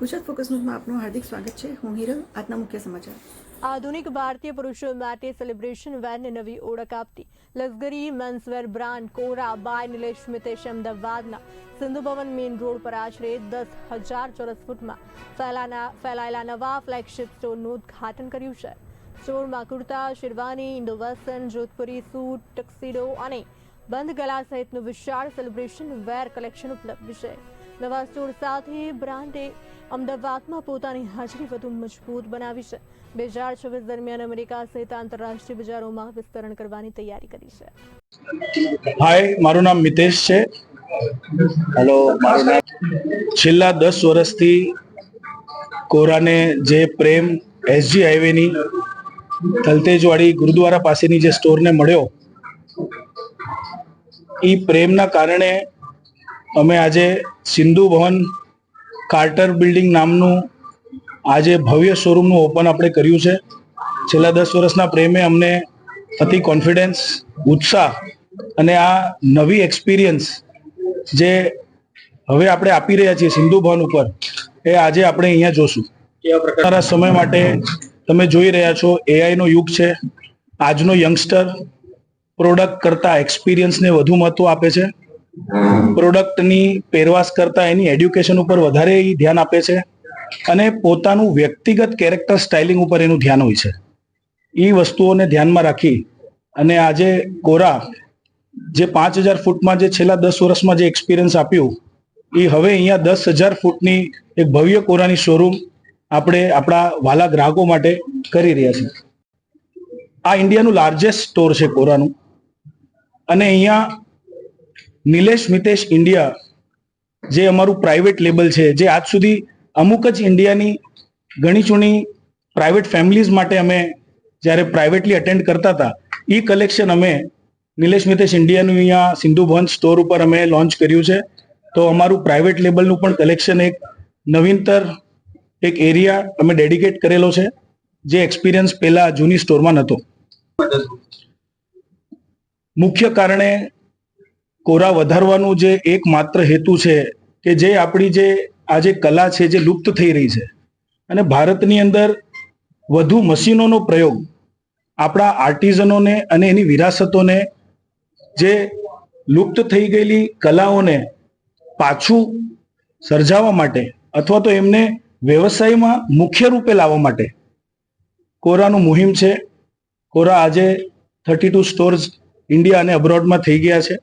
Gujarat focus ન્યૂઝમાં આપનું હાર્દિક સ્વાગત છે। હું હિરલ। આજના મુખ્ય સમાચાર। આધુનિક ભારતીય પુરુષો માટે સેલિબ્રેશન વેરને નવી ઓળખ આપતી લક્ઝરી મેન્સવેર બ્રાન્ડ કોરા બાય નિલેશ મિતેશ અમદાવાદના સિંધુ ભવન મેઇન રોડ પર આશરે 10,000 ચોરસ ફૂટમાં ફેલાયેલા નવા ફ્લેગશિપ સ્ટોરનું ઉદ્ઘાટન કર્યું છે। સ્ટોરમાં kurta, sherwani, indo western, Jodhpuri suit, tuxedo અને બંધ ગલા સહિતનું વિશાળ સેલિબ્રેશન વેર કલેક્શન ઉપલબ્ધ છે। નવા સ્ટોર સાથે બ્રાન્ડે અમદાવાદમાં પોતાની હાજરી વધુ મજબૂત બનાવી છે। 2026 દરમિયાન અમેરિકા સહિત આંતરરાષ્ટ્રીય બજારોમાં વિસ્તરણ કરવાની તૈયારી કરી છે। હાય, મારું નામ મિતેશ છે। હેલો, મારું નામ છેલ્લા 10 વર્ષથી કોરાને જે પ્રેમ એસજી હાઈવેની થલતેજવાડી ગુરુદ્વારા પાસેની જે સ્ટોરને મળ્યો, એ પ્રેમના કારણે અમે આજે સિંધુ ભવન કાર્ટર બિલ્ડિંગ નામનું આજે ભવ્ય શોરૂમનું ઓપન આપણે કર્યું છે। છેલ્લા 10 વર્ષના પ્રેમે અમને અતિ કોન્ફિડન્સ, ઉત્સાહ અને આ નવી એક્સપિરિયન્સ જે હવે આપણે આપી રહ્યા છીએ સિંધુ ભવન ઉપર, એ આજે આપણે અહીંયા જોશું। એવા પ્રકારના સમય માટે તમે જોઈ રહ્યા છો, એઆઈનો યુગ છે। આજનો યંગસ્ટર પ્રોડક્ટ કરતાં એક્સપિરિયન્સને વધુ મહત્વ આપે છે। પ્રોડક્ટની પેરવાસ કરતાં એની એડ્યુકેશન ઉપર વધારે ધ્યાન આપે છે અને પોતાનું વ્યક્તિગત કેરેક્ટર સ્ટાઇલિંગ ઉપર એનું ધ્યાન હોય છે। એ વસ્તુઓને ધ્યાનમાં રાખી અને આજે કોરા જે 5,000 ફૂટમાં જે છેલ્લા 10 વર્ષમાં જે એક્સપિરિયન્સ આપ્યું, એ હવે અહીંયા 10,000 ફૂટની એક ભવ્ય કોરાની શોરૂમ આપણે આપણા વાલા ગ્રાહકો માટે કરી રહ્યા છીએ। આ ઇન્ડિયાનું લાર્જેસ્ટ સ્ટોર છે કોરાનું, અને અહીંયા નિલેશ મિતેશ ઇન્ડિયા જે અમારું પ્રાઇવેટ લેબલ છે, જે આજ સુધી અમુક જ ઇન્ડિયાની ઘણી ચૂણી પ્રાઇવેટ ફેમિલીઝ માટે અમે જ્યારે પ્રાઇવેટલી અટેન્ડ કરતા હતા, એ કલેક્શન અમે નિલેશ મિતેશ ઇન્ડિયાનું અહીંયા સિંધુ ભવન સ્ટોર ઉપર અમે લોન્ચ કર્યું છે। તો અમારું પ્રાઇવેટ લેબલનું પણ કલેક્શન એક નવીનતર એક એરિયા અમે ડેડિકેટ કરેલો છે, જે એક્સપિરિયન્સ પહેલા જૂની સ્ટોરમાં નહોતો। મુખ્ય કારણે કોરા વધારવાનું જે એકમાત્ર હેતુ છે કે જે આપણી જે આજે કલા છે જે લુપ્ત થઈ રહી છે, અને ભારતની અંદર વધુ મશીનોનો પ્રયોગ આપણા આર્ટિઝનોને અને એની વિરાસતોને, જે લુપ્ત થઈ ગયેલી કલાઓને પાછું સર્જાવવા માટે અથવા તો એમને વ્યવસાયમાં મુખ્ય રૂપે લાવવા માટે કોરાનું મુહિમ છે। કોરા આજે 32 સ્ટોર્સ ઇન્ડિયા અને અબ્રોડમાં થઈ ગયા છે।